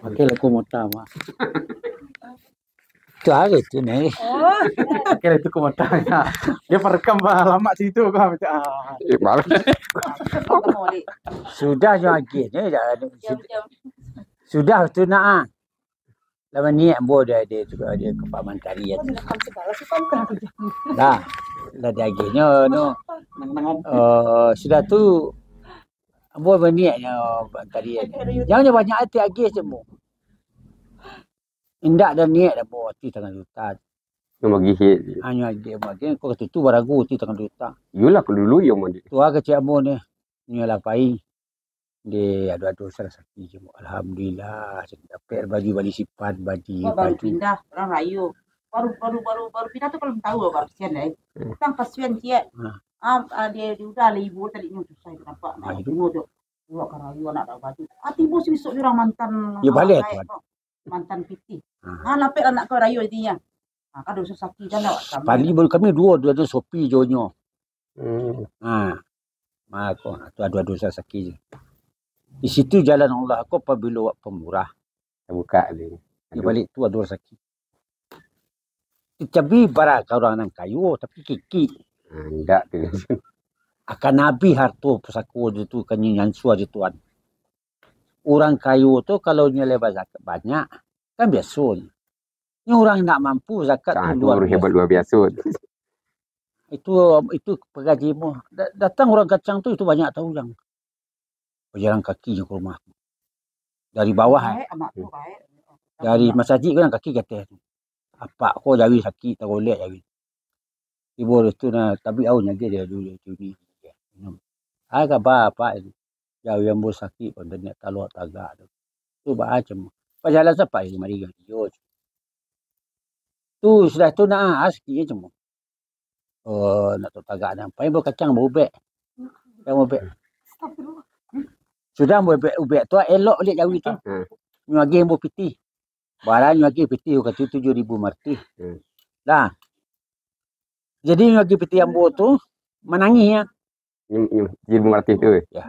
Pakai lagu motama. Itu ada itu nih. Pakai itu kumotanya. Dia perekam lama situ kau minta. Malah. Sudah lagi ni sudah tu nak. Lawan ni ambo dia tu dia ke Pak Mentari ya. Dah. Dah dagingnya no. Sudah tu ambo berniatnya tadi. Jangan banyak hati lagi semua. Indak dan niat dah bawa hati tangan juta. Yang bagi hit. Hanya dia bagi kau kata tu baragu hati tangan juta. Yulah dulu yang mandi. Tu agak cik ambo ni. Ni lah pai. Dia adu-adu salah sakit je. Alhamdulillah. Saya dapat baju balik sifat baju. Baru pindah orang rayu. Baru pindah tu kalau tahu baru kesian dah. Tang kasihan dia. Dia udah lah ibu tadi ni susah nampak. Ibu tu buat karayu anak dah baju. Tibu besok ni orang mantan. Ya balik tu. Mantan piti. Lapik anak kau rayu intinya. Kan dosa sakit kan tak. Bali baru kami dua tu sopi jonyo. Aku tu adu-adu salah sakit je. Di situ jalan Allah aku apabila buat pemurah. Buka dia. Di balik tu ada orang sakit. Tapi barak orang nang kayu tapi kiki. Enggak tu. Akan Nabi harto pusako tu kan nyansu aja tuan. Orang kayu tu kalau nyeleba zakat banyak kan biasa. Ni orang nak mampu zakat tu luar biasa. Itu pegaji mu. Datang orang kacang tu itu banyak tahu yang berjalan kaki je ke rumah. Dari bawah. Dari masjid kan kaki kata. Apa kau jawi sakit tak boleh jawi. Ibu tu na tapi au nyage dia dulu tu ni. Agak apa jauh yang bos sakit pun dia taluk tagak tu. Tu macam. Pajalan siapa ini mari yo. Tu sudah tu nak aski je cuma. Nak tu tagak nampai bau kacang bau bek. Yang bau bek. Sudah bau bek tu elok lihat jauh tu. Nyagi bau piti. Barang nyagi piti kata 7,000 marti. Dah. Jadi nyagi piti yang bau tu menangis ya. 7,000 marti tu. Ya.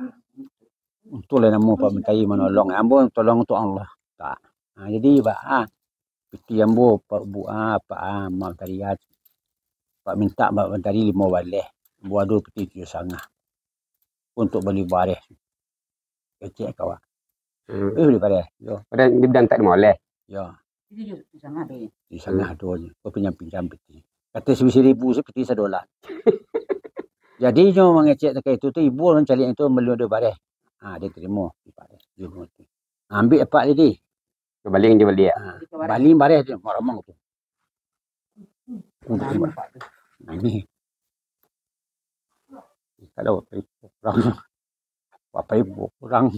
Itulah nama Pak Menteri menolong. Ambo tolong untuk Allah. Tak. Jadi piti ambo Pak Bu Pak Menteri Pak minta Pak Menteri 5 balik. Ambo ada piti 7,5 untuk beli bareh. Kecek kawan. Beli bareh. Yo. Pada di bidang tak boleh. Ya. Ini di sana deh. Di sana doanya. Kau pinjam piti. Kata 1,000 piti $1. Jadi nyo mengecek terkait itu tu ibu orang cari itu beli ada bareh. Dia terima. Ambil apa lagi? Balik dia balik. Balik bareh tu ramang tu. Ini. Kalau kurang apa ibu kurang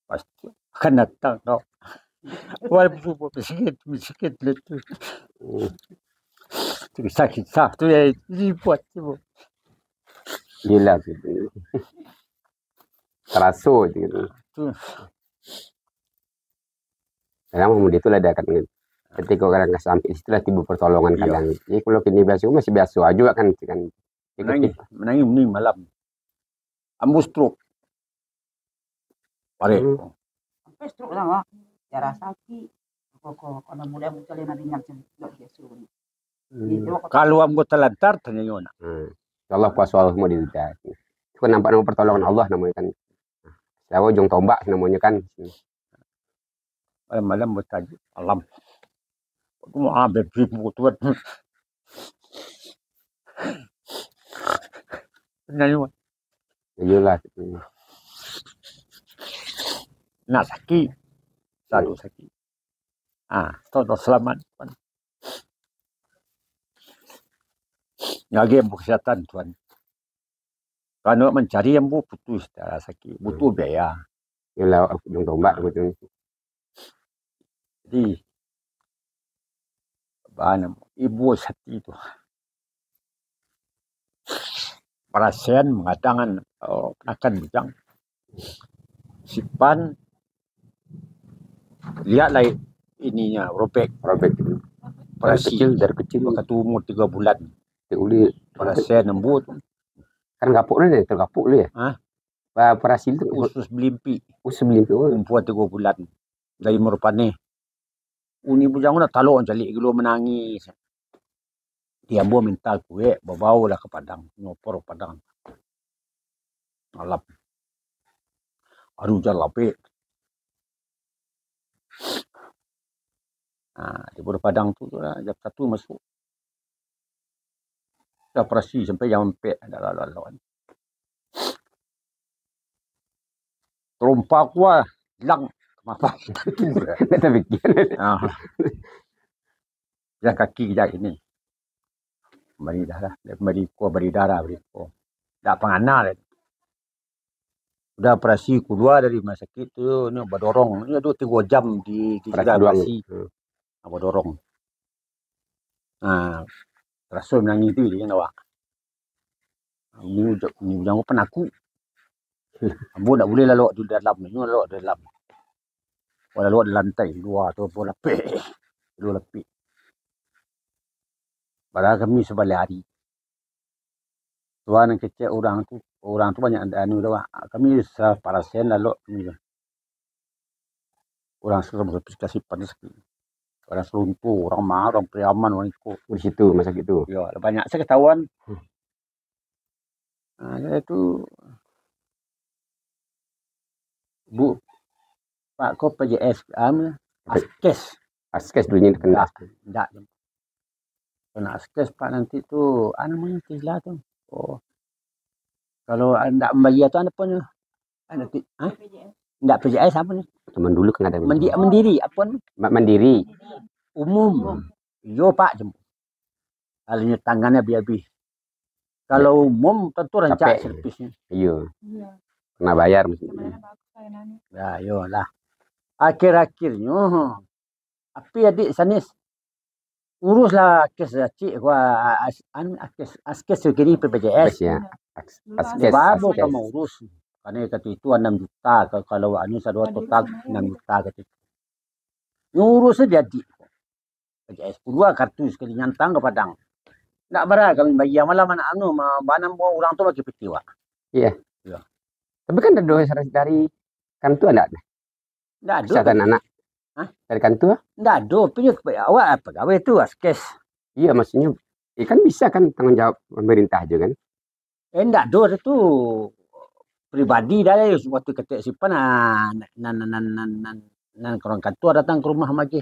pasti akan datang tau. Walaupun sikit tu. Tu sakit tu ya dibuat tu. Gila gitu. Terasa gitu. Kadang itu lah dia akan ketika orang nggak sampai istilah timbul pertolongan kadang. Jadi kalau kini biasa masih biasa aja kan. Menangis malam. Ambo stroke. Pare. Sampai stroke lah. Cara sakit. Kalau mudah muncul yang ringan biasa. Kalau ambo terlantar tanya yona. Allah kuasa Allah mau diudah. Itu kan nampak nama pertolongan Allah namanya kan. Lawa jong tombak namanya kan. Malam bertajuk alam. Aku mau ambil ibu tuan. Nyanyi. Iyalah. Nak sakit. Selalu sakit. Tahu selamat. Lagi yang kesihatan tuan. Kalau mencari yang putus secara sakit, butuh biaya. Yalah jong tombak betul. Jadi bahan ibu hati itu perasaan mengatakan akan bujang sipan lihatlah ininya robek itu Operasi dari kecil. Waktu umur 3 bulan. Uli Operasi nembut. Kan gapuk nih, tergapuk lu ya. Hah? Operasi itu Usus belimpi. Usus belimpi. Umur 3 bulan. Dari merupane. Uni bujang udah talon calik gelo menangis. Dia mau minta kue, bawa lah ke Padang, nyopor Padang. Alap. Aduh jalape. Nah, di Pulau Padang tu lah, jam 1 masuk. Dah operasi sampai jam 4 ada lawan. Terompak gua hilang apa? Kita bikin. Ya kaki je ini. Beri darah, beri darah. Dah penganal. Udah operasi keluar dari rumah sakit tu, ni berdorong. Ni ada 3 jam di operasi. Berdorong. Terasa menangis tu dia nak. Ni jangan penakut. Ambo tak boleh lalu di dalam ni, lalu di dalam. Kalau lalu di lantai luar tu pun lapik. Dua lapik. Padahal kami sebalik hari. Tuan yang kecil orang tu banyak anu dah. Kami separasen lalu kami. Orang serba kasih panas sikit. Orang seruntuh, orang marah, orang priaman, orang ikut. Di situ masa gitu. Ya, banyak saya ketahuan. Itu Bu Pak kau PJS Askes dulunya kena. Enggak. Kena Askes Pak nanti tu namanya istilah tu. Oh. Kalau enggak membayar tu apa ni? Nanti enggak PJS apa ni? Teman dulu kan ada Mandiri apa ni? Mandiri. Umum. Yo Pak jemput. Kalau tangannya habis. Kalau umum tentu rancak servisnya. Iya. Kena bayar mesti. Ya, yolah. Akhir-akhirnya api adik sanis uruslah kes cik gua askes segini PPJS ya. Askes babu kamu urus. Karena kata itu 6 juta kalau anu sadua total 6 juta kata itu. Ngurus jadi. PPJS kedua kartu sekali nyantang ke Padang. Nak berat kami bayar malah mana anu mana orang tu bagi petiwa. Iya. Ya. Tapi kan ada dosa dari kantu ada? Enggak ada. Kesehatan anak. Hah? Dari kantu? Enggak ada. Punya awak pegawai tu askes. Iya maksudnya. Kan bisa kan tanggung jawab pemerintah juga kan? Enggak ada tu pribadi dah waktu ketik simpan orang kantor datang ke rumah lagi.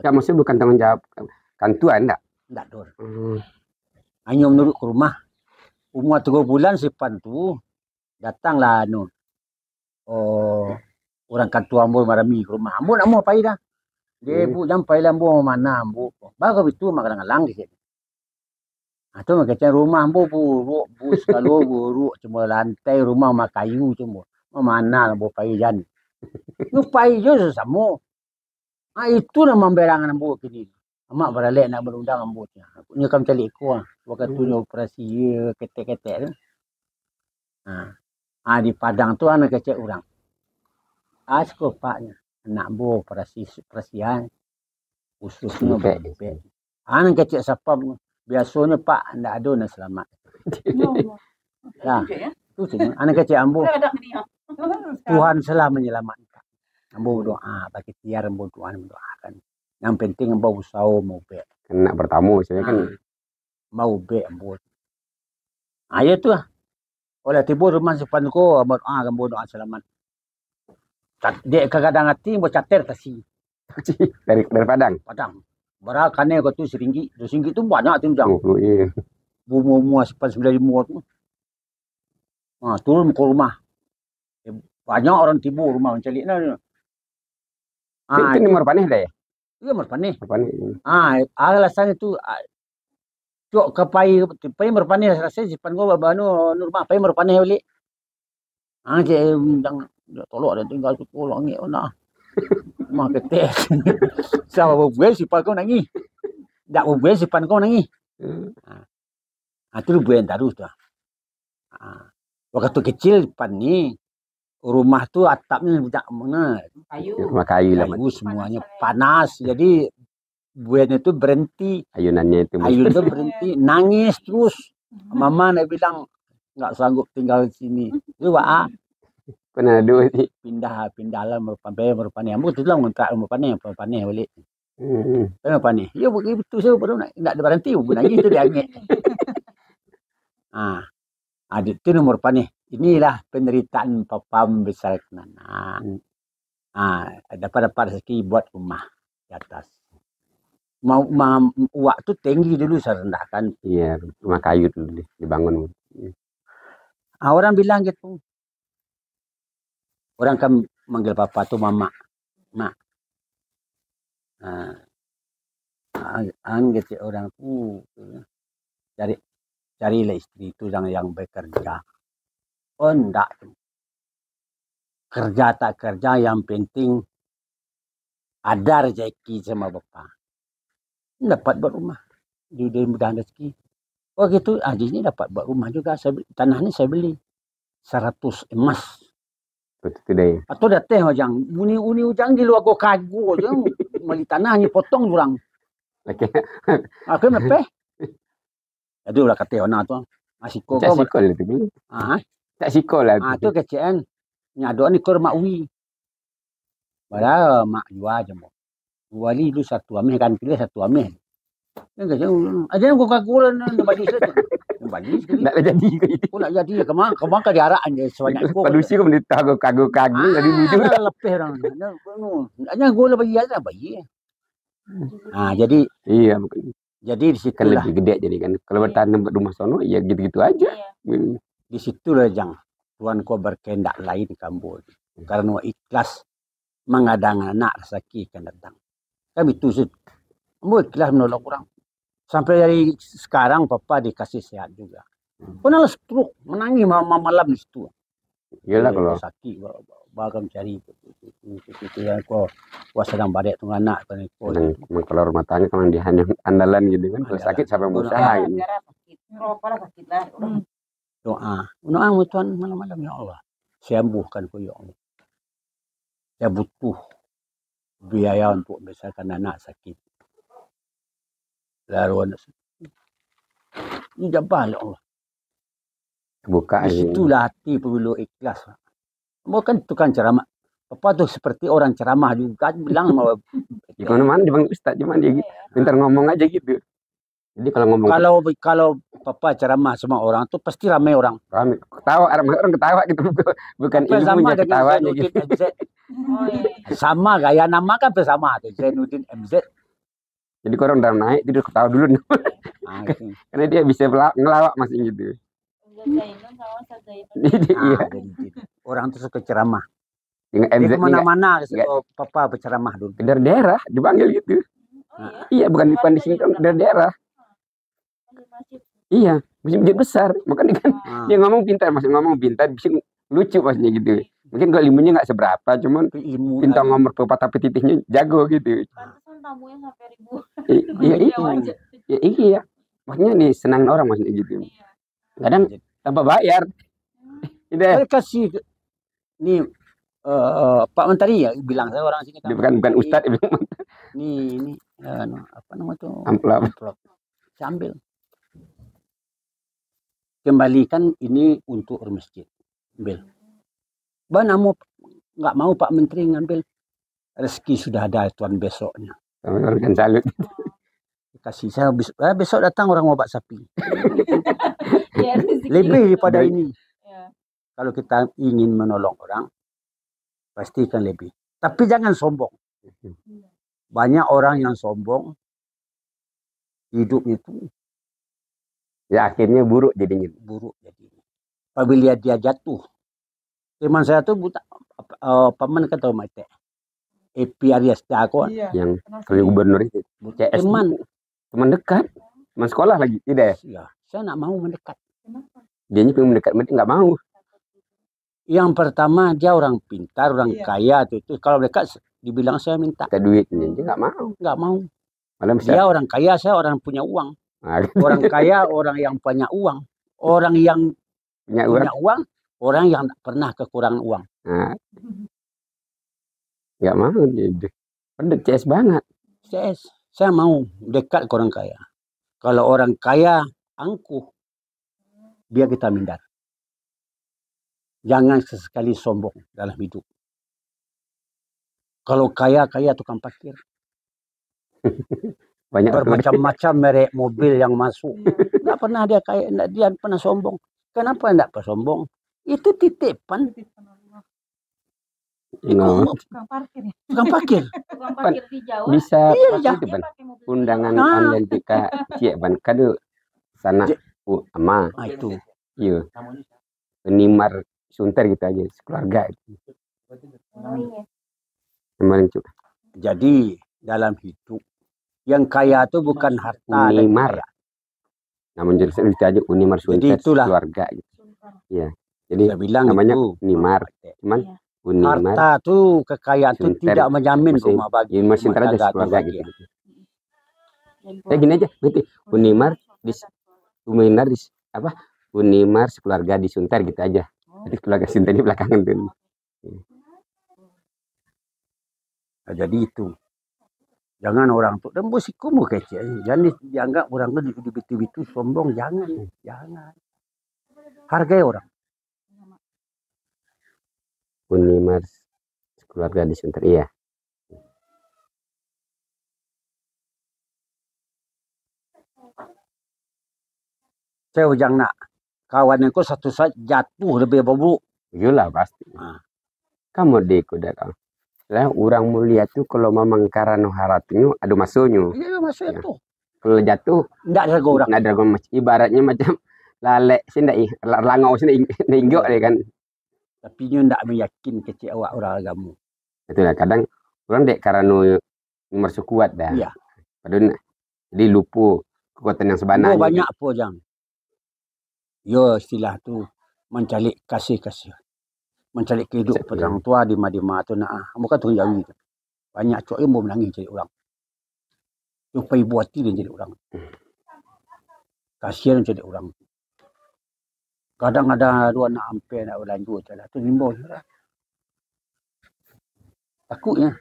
Ya maksudnya bukan tanggung jawab kantuan enggak? Enggak ada. Hanya menurut ke rumah. Umur 3 bulan simpan tu datanglah orang kantor ambo marami ke rumah. Ambo nak mau pai dah. Dia bu jam pai ambo mana ambo. Baru itu magang-alang di sini. Tu macam rumah ambo buruk, kalau buruk cuma lantai rumah mak kayu cuma. Mana ambo pai jan. Nu pai je sama. Itu nama berangan ambo kini. Amak beralek nak berundang ambo nya. Punya kam calik ko. Waktu tu operasi ketek-ketek tu. Di Padang tu anak kecil orang. Asko paknya. Anak bo operasian. Ususnya bebek. Anak kecil siapa biasanya Pak ndak ada nak selamat. Tu sini anak kecil ambo. Tuhan selalu menyelamatkan. Ambo doa bagi tiar ambo doa mendoakan. Yang penting ambo usaha mau be. Kena bertamu saya kan mau be ambo. Ayo tu lah. Oleh tiba rumah sepan ko ambo doa selamat. Dek kadang hati ambo cater tasi. dari Padang. Barakane ko tu RM1. RM2 tu banyak tu jang. Oh iya. Bumu sepan 95 tu. Turun ke rumah. Banyak orang tibu rumah mencalik na. Itu nomor panih dah ya? Iya merpanih. Alasan itu cok kapai merpanih rasa sipan gua babanu rumah pai merpanih balik. Je jangan tolok dia tinggal tu tolok ngi ona. Mah ketek. Sama buat sipan kau nangi. Dak buat sipan kau nangi. Tu buat terus tu. Waktu kecil pan ni rumah tu atapnya budak mana kayu. Rumah kayu lah. Semuanya panas. Jadi buahnya itu berhenti, Ayunannya itu. ayun itu berhenti, nangis terus. Mama nak bilang nggak sanggup tinggal di sini. Itu Pernah dua sih. pindah lah merupanya. Ambo tu lah ngontrak merupanya balik. Merupanya. Ya begitu saya baru nak ada berhenti, lagi itu dia angin. Adik itu nomor panih. Inilah penderitaan papa membesarkan anak. Dapat rezeki buat rumah di atas. Mau waktu tinggi dulu saya rendahkan. Iya, rumah kayu dulu dibangun. Orang bilang gitu. Orang kan manggil papa tuh mama, mak. Gitu orang tuh carilah istri itu yang bekerja. Oh enggak. Kerja tak kerja yang penting ada rezeki sama bapak. Dapat buat rumah. Dia mudah rezeki. Oh gitu, di sini dapat buat rumah juga. Tanahnya saya beli 100 emas. Betul deh. Atau datang ujang, uni ujang di luar kagu aja, meli tanahnya potong orang. Oke. Aku mepe. Jadi ulah kata ona tu. Asiko kau. Tak sikol itu. Tak sikol lah. Tu kecen. Nyado ni kor mak wi. Bara mak jua aja mo. Wali lu satu ameh kan pilih satu ameh. Aja yang kau kagulan bagi saya. Bagi sekali. Tak jadi. Kau nak jadi kemang ke diaraan je sebanyak kau. Padusi kau menita kagu jadi lucu. Lepeh orang. Aja gua lah bagi aja bagi. Jadi iya. Jadi di situ kan lebih gede jadi kan. Kalau bertanam rumah sono ya gitu-gitu aja. Di situ lah jang Tuhan kau berkehendak lain kamu. Karena ikhlas mengadang anak rezeki akan datang. Kami itu sih. Kamu ikhlas menolong orang. Sampai dari sekarang papa dikasih sehat juga. Pernah stroke menangis malam di situ. Iyalah kalau sakit bagam cari itu yang kau sedang badai tu anak kan kau. Kalau rumah tangga kan dia hanya andalan gitu kan. Kalau sakit siapa yang berusaha gitu. Sakit lah. Doa Tuhan malam-malam ya Allah. Sembuhkan kau ya Allah. Saya butuh biaya untuk membesarkan anak sakit. Lalu ini jabal ya Allah. Buka disitulah hati perlu ikhlas. Bukan tukang ceramah. Papa tuh seperti orang ceramah juga bilang mau. Di mana-mana di bang Ustaz cuma dia gitu. Pintar ngomong aja gitu. Jadi kalau ngomong kalau papa ceramah sama orang tuh pasti ramai orang. Ramai. Ketawa orang ketawa gitu. Bukan ilmunya ketawanya gitu. Sama gaya nama kan bersama tuh Zainuddin MZ. Jadi orang udah naik tidur ketawa dulu. Karena dia bisa ngelawak masih gitu. Iya. Orang tuh suka ceramah. Dia kemana-mana papa berceramah dulu. Dari daerah dipanggil gitu. Iya bukan di sini dari daerah. Iya masjid besar. Makanya kan dia ngomong pintar, masih ngomong pintar, bisa lucu maksudnya gitu. Mungkin kalau ilmunya nggak seberapa, cuman pintar ngomong pepatah petitihnya jago gitu. Tamunya sampai ribu. Iya. Maksudnya nih senang orang maksudnya gitu. Kadang tanpa bayar. Saya kasih nih Pak Menteri ya bilang saya orang sini kan. Bukan Ustadz ya. Ini apa nama itu? Amplop. Saya ambil. Kembalikan ini untuk masjid. Ambil. Banamu nggak mau Pak Menteri ngambil. Rezeki sudah ada tuan besoknya. Kan salut. Kasih saya besok datang orang mau bak sapi. Lebih daripada ini. Kalau kita ingin menolong orang, pastikan lebih. Tapi jangan sombong. Banyak orang yang sombong, hidup itu ya akhirnya buruk jadinya. Apabila dia jatuh, teman saya tuh paman kata mati. Epi Arias Jago yang kalau gubernur itu CS teman dekat, teman sekolah lagi tidak ya? Saya nak mau mendekat. Dia pengen mendekat, nggak mau. Yang pertama dia orang pintar, orang kaya itu kalau dekat dibilang saya minta duit, dia nggak mau. Malam dia orang kaya, saya orang punya uang. Orang kaya, orang yang punya uang. Orang yang punya uang, orang yang tak pernah kekurangan uang. Nggak mau dia. Pendek CS banget. CS. Saya mau dekat ke orang kaya. Kalau orang kaya angkuh, biar kita minder. Jangan sesekali sombong dalam hidup. Kalau kaya tukang parkir. Banyak bermacam-macam merek mobil yang masuk. Nggak pernah dia kaya, dia pernah sombong. Kenapa enggak sombong? Itu titipan. Tukang parkir. Tukang parkir. Tukang parkir di Jawa. Bisa iya, itu ban. Undangan online jika cie ban kado sana ama. Itu. Iya. Penimar sunter gitu aja sekeluarga itu. Jadi dalam hidup yang kaya itu bukan harta Unimar. Namun jadi itu aja Unimar sunter keluarga gitu. Iya. Jadi saya bilang namanya itu Unimar. Cuman Unimar. Harta tuh kekayaan itu tidak menjamin rumah bagi. Ya, masih aja keluarga gitu. Ya gini aja, berarti Unimar di apa? Unimar sekeluarga di Sunter gitu aja. Jadi keluarga Sunter di belakangan tuh. Nah, jadi itu. Jangan orang tuh dan musikumu kece. Jangan dianggap orang tuh di bitu-bitu sombong, jangan. Hargai orang. Unimar keluarga di Sunter, iya. Saya ujang nak kawan aku satu saat jatuh lebih buruk. Iyalah pasti. Kamu dek udah kau. Lah orang mulia tuh kalau memang karena haratnya ada masuknya. Iya masuk itu. Kalau jatuh enggak ada orang. Enggak ada orang ibaratnya macam lalek sih ndak langau sih ninggo deh kan. Tapi nyo ndak meyakin kecil awak orang agamu. Itulah kadang orang dek karena nomor kuat dah. Iya. Padahal jadi lupa kekuatan yang sebenarnya. Banyak po jang. Yo istilah tu mencari kasih. Mencari kehidupan orang tua di madima tu nak. Bukan tu jawi tu. Banyak cok ilmu menangis jadi orang. Supaya buat dia jadi orang. Kasihan jadi orang. Kadang ada dua nak ampe nak berlanjut je lah. Tu limbau je lah. Takutnya.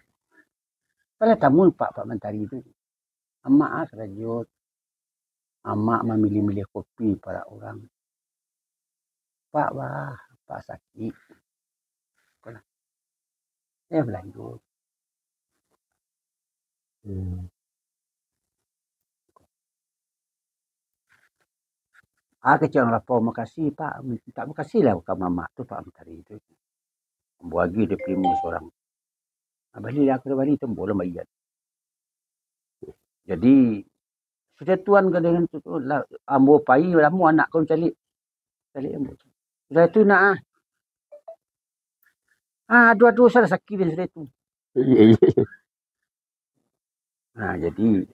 Pada tamu Pak Mentari tu. Amak kerajut. Amak memilih-milih kopi para orang. Pak sakit. Saya berlanjut. Kecil lapor makasih Pak. Tak makasih lah ke mama tu Pak Mentari itu. Membuagi dia primus orang. Balik aku balik tu boleh bayar. Jadi sudah tuan ke dengan tu ambo pai lamu anak kau cari ambo. Sudah itu nak dua-dua sudah sakit dia sudah itu. Iya. Nah jadi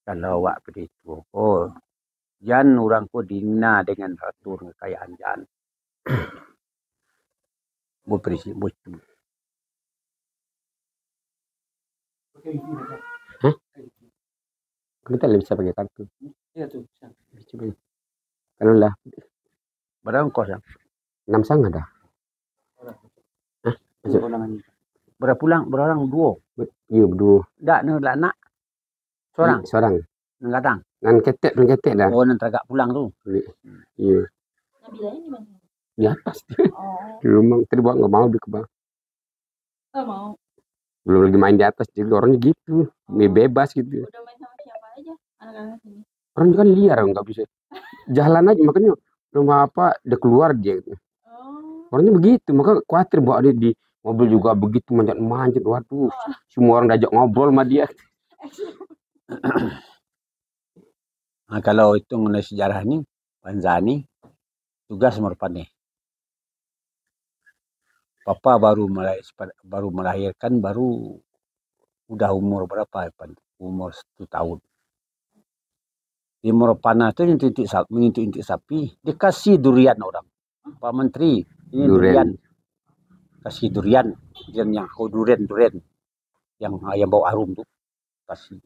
kalau awak begitu, jangan orang ko dina dengan atur kekayaan jangan. Bu berisi bocor. Kita bisa pakai kartu. Iya tuh. Coba. Kalau lah. Berapa kos ya? 6 sang ada. Berapa pulang? Berorang dua. Iya berdua. Tak nak. Seorang. Nang kadang. Nan ketek dah. Oh nan teragak pulang tu. Iya. Nabilanya di mana? Di atas. Di rumah tadi buat nggak mau di kebang. Mau. Belum lagi main di atas jadi orangnya gitu. Bebas gitu. Udah main sama siapa aja anak-anak sini? Orang kan liar nggak bisa. Jalan aja makanya rumah apa dia keluar dia gitu. Orangnya begitu, maka khawatir bawa dia di mobil juga begitu manjat-manjat. Waduh, semua orang diajak ngobrol sama dia. Nah, kalau itu mengenai sejarah ini, Panzani tugas merupakan Papa baru melahirkan udah umur berapa ya Pan? Umur 1 tahun. Di Meropana itu mengintip sapi, dikasih durian orang. Pak Menteri, ini durian. Kasih durian yang durian yang bau harum tuh. Kasih.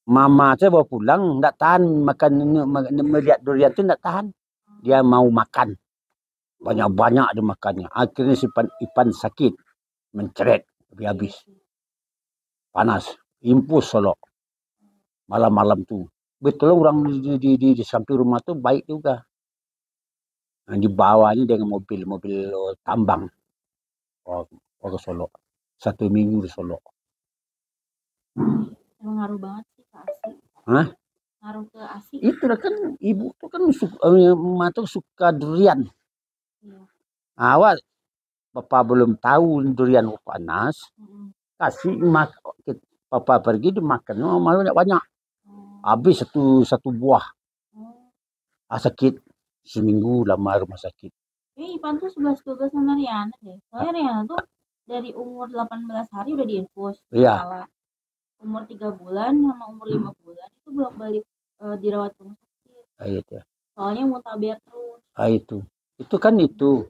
Mama saya bawa pulang, enggak tahan makan melihat durian itu enggak tahan. Dia mau makan. Banyak-banyak dia makannya. Akhirnya si Ipan sakit. Menceret. Habis. Panas. Impus solok. malam-malam tuh. Betul orang di samping rumah tuh baik juga. Nah, di bawahnya dengan mobil tambang. Ke Solo. 1 minggu di Solo. Emang ngaruh banget sih ke ASI. Hah? Ngaruh ke ASI. Itu kan ibu tuh kan suka durian. Iya. Awal Papa belum tahu durian panas. Kasih Papa pergi dimakan, malu banyak. Habis satu buah. Sakit seminggu lama rumah sakit. Ipan tuh 11-12 sama Riana deh. Soalnya Riana tuh dari umur 18 hari udah diinfus. Iya. Umur 3 bulan sama umur 5 bulan itu bolak-balik dirawat rumah sakit. Itu. Soalnya muntaber terus. Itu kan itu.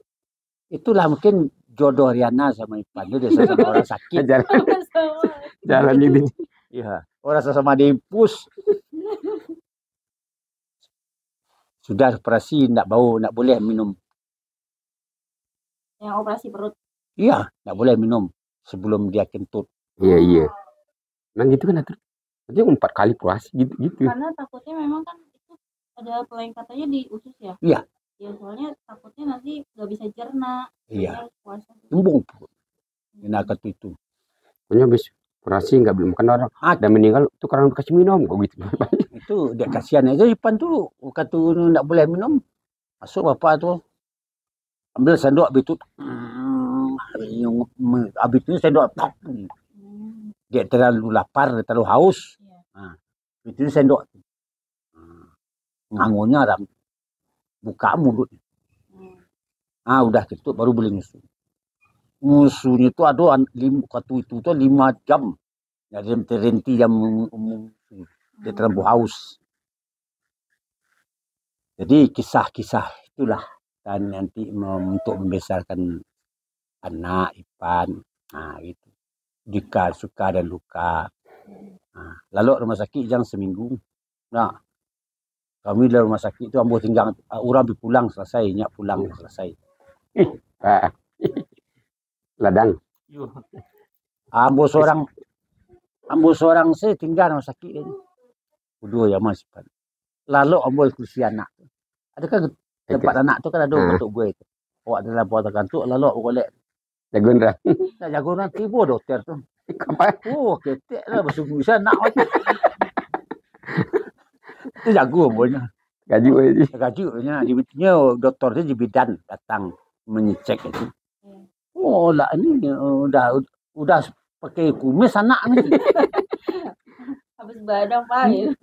Itulah mungkin jodoh Riana sama Ipan. Dia sama orang sakit. Jalan gitu. Iya. Orang sama diinfus. Sudah operasi, enggak boleh minum. Yang operasi perut? Iya, enggak boleh minum sebelum dia kentut. Iya. Memang gitu kan atur. Berarti 4 kali operasi gitu. Karena takutnya memang kan itu ada pelengkatannya di usus ya? Iya. Ya soalnya takutnya nanti nggak bisa cerna. Iya. Embung. Enak itu. Pokoknya habis operasi nggak boleh makan orang. Dan meninggal tuh karena dikasih minum kok gitu. Itu dia kasihan aja Ipan tuh. Kata nggak boleh minum. Masuk bapak tuh. Ambil sendok habis itu. Habis itu sendok. Dia terlalu lapar, terlalu haus. Nah, itu sendok. Ngangunya orang. Buka mulut. Udah gitu baru boleh nyusu. Musuhnya itu ada waktu itu tuh 5 jam. Jadi terhenti jam dia terlalu haus. Jadi kisah-kisah itulah dan nanti untuk membesarkan anak Ipan. Nah itu. Duka, suka dan luka. Nah, lalu rumah sakit jangan seminggu. Nah, kami dari rumah sakit itu ambo tinggal orang pulang selesai, nyak pulang selesai. Ladang. Ambo seorang saya tinggal rumah sakit ini. Udah ya Mas. Lalu ambo kursi anak. Ada kan tempat anak tu kan ada bentuk gue itu. Awak dalam buatan tu lalu aku golek. Jagoan. Jagoan tiba dokter tu. Kapan? Ketek lah bersungguh bisa nak. Itu jago ambonya. Gajunya dibetulnya dokternya di bidan datang mengecek itu. Lah ini udah pakai kumis anak nih. Habis badang Pak.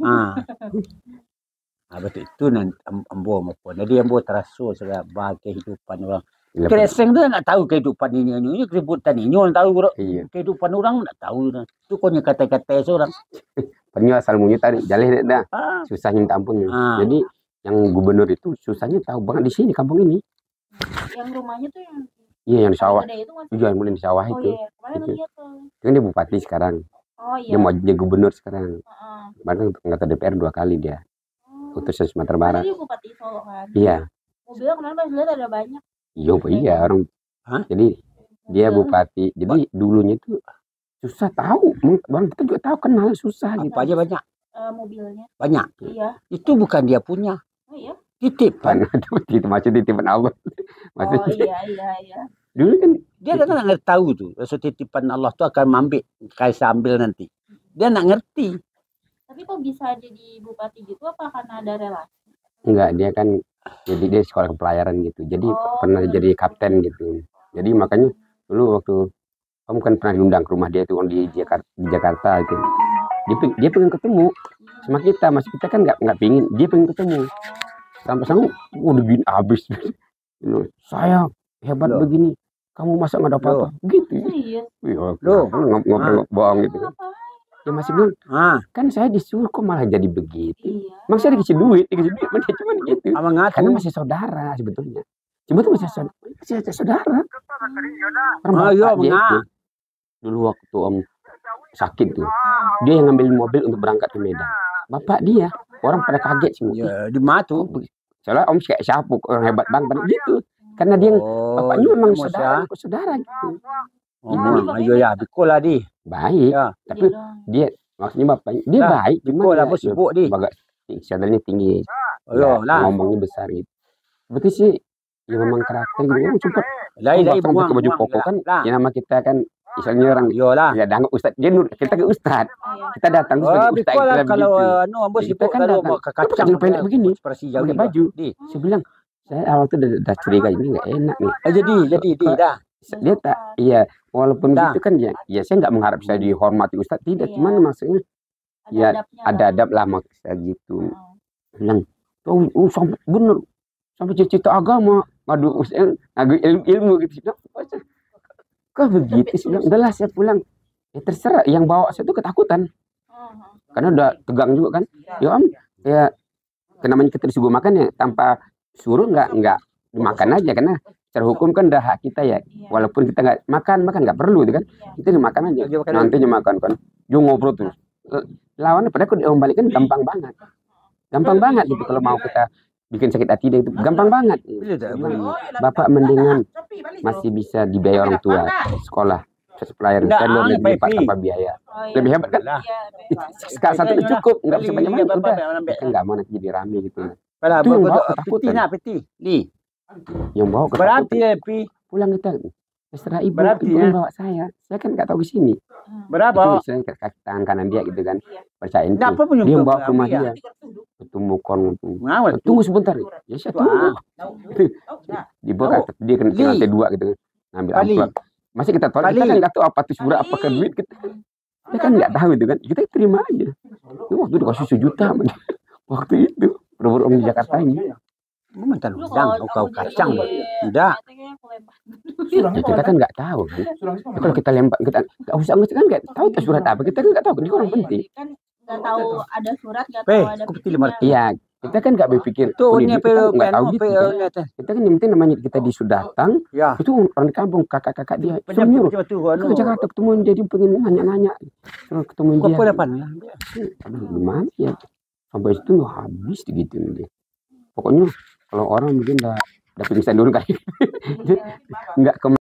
Betul itu nanti ambo maupun. Jadi ambo terasa sudah kehidupan orang. Kreseng tu nggak tahu kehidupan ini keributan ini orang tahu bro. Iya. Kehidupan orang nggak tahu. Itu konya kata-kata seorang. Pernah asal munya tadi jaleh dah. Susahnya minta ampun. Jadi yang gubernur itu susahnya tahu banget di sini kampung ini. Yang rumahnya tuh yang yang di sawah. Yang mulai di sawah itu. Kan dia bupati sekarang. Dia mau jadi gubernur sekarang. Bahkan anggota DPR 2 kali dia. Utusan Sumatera Barat. Dia bupati Solo kan. Iya. Mobilnya kemarin pas lihat ada banyak. Iya orang. Jadi dia bupati. Jadi dulunya itu susah tahu. Bang kita juga tahu kenal susah gitu aja banyak. Mobilnya. Banyak. Iya. Itu bukan dia punya. Oh iya. Titipan. Itu macam titipan Allah. Iya. Dulu kan dia kan nggak tahu tuh. Titipan Allah tuh akan ambil nanti. Dia nggak ngerti. Tapi kok bisa jadi bupati gitu apa karena ada relasi? Enggak, dia kan jadi dia sekolah kepelayaran gitu. Jadi pernah jadi kapten gitu. Jadi makanya dulu waktu kamu kan pernah diundang ke rumah dia tuh di Jakarta itu. Dia pengen ketemu sama kita, masih kita kan nggak pingin. Dia pengen ketemu. Sampai udah gini habis. Saya hebat begini. Kamu masa nggak dapat apa? Gitu. Iya. Ngobrol bohong gitu. Dia masih bilang, kan saya disuruh kok malah jadi begitu. Iya. Emang saya dikasih duit, cuma gitu. Karena masih saudara sebetulnya. Sebetulnya masih saudara. Orang dia dulu waktu om sakit tuh, dia yang ngambil mobil untuk berangkat ke Medan. Bapak dia, orang pada kaget semua. Ya, di matu. Soalnya om kayak siapa orang hebat banget gitu. Karena dia bapaknya memang saudara gitu. Ya, bikola di. Baik, ya. tapi dia maksudnya bapaknya dia Lah, baik cuma Sibuk lah, dia bos sibuk di. agak seadanya tinggi, Ayo ya, lah. ngomongnya besar gitu. Berarti sih ya memang karakter gitu kan cepet. Lai Kalau pakai baju koko kan ya nama kita kan misalnya orang Yo lah. ya dangu Ustaz Jenur, kita ke Ustaz. Kita datang Oh, sebagai Ustaz biko lah kita kalau begitu. anu ambos Kita sibuk kan kalau datang. mau ke kacang Celana pendek begini, ekspresi jauh pakai juga. baju. Di. Saya bilang, saya awal tuh udah curiga ini nggak enak nih. Jadi di dah. Dia tak, iya, walaupun Dah. gitu kan ya saya nggak mengharap saya dihormati Ustaz, tidak, Iya. cuman maksudnya ya ada adab lah maksud saya gitu. Bilang, sampai bener, sampai cerita agama, madu ilmu gitu. Kok begitu sih? Udahlah saya pulang. Ya terserah, yang bawa saya tuh ketakutan. Karena udah tegang juga kan. Ya Om, ya namanya kita disuruh makan ya tanpa suruh nggak dimakan aja karena secara hukum kan udah hak kita ya. Walaupun kita nggak makan nggak perlu itu kan. Kita dimakan aja. Nantinya makan kan. Dia ngobrol terus. Lawannya padahal kalau diombalik kan gampang banget. Gampang banget gitu kalau mau kita bikin sakit hati dia itu gampang banget. Bapak mendingan masih bisa dibiayai orang tua sekolah pelayaran saya lebih lipat tanpa biaya. Lebih hebat kan? Sekali satu cukup, nggak bisa banyak-banyak udah. Kita nggak mau nanti jadi rame gitu. Kalau Itu yang bawa ketakutan. peti di. Yang bawa Berarti ketakutan. ya pi. Pulang kita terserah ibu, Berarti ibu ya. yang bawa saya kan nggak tahu ke sini. Berapa? Itu saya kaki tangan kanan dia gitu kan. Percayain tuh. Kenapa punya Dia yang bawa ke rumah dia? dia. Ketemu kon. Ngawal tuh. Tunggu sebentar. Ya saya tunggu. Dibawa ke dia kena lantai 2 gitu. Ngambil Kali. amplop. Masih kita tolak, kita Kali. kan nggak tahu apa tuh surat apa ke duit kita kan nggak tahu itu kan, kita terima aja. Itu waktu dikasih 1 juta waktu itu orang di Jakarta ini. Mantan udang, kau kacang. Tidak. Ya, kita kan nggak tahu kan. Ya, kalau kita lempar kita nggak usah kan nggak tahu itu surat apa, kita kan nggak tahu kan ini orang penting. Kan nggak tahu ada surat, nggak Peh, tahu ada aku pilih marti. Iya, kita kan nggak berpikir Tuh ini ini kita kan nggak tahu gitu kan. pe. Kita kan yang penting namanya kita datang Ya. itu orang di kampung kakak-kakak dia suruh nyuruh ke Jakarta ketemu jadi pengen nanya-nanya terus ketemu dia. Apa depan? Aduh, gimana ya sampai situ habis gitu dia. Pokoknya kalau orang mungkin udah pingsan dulu kali nggak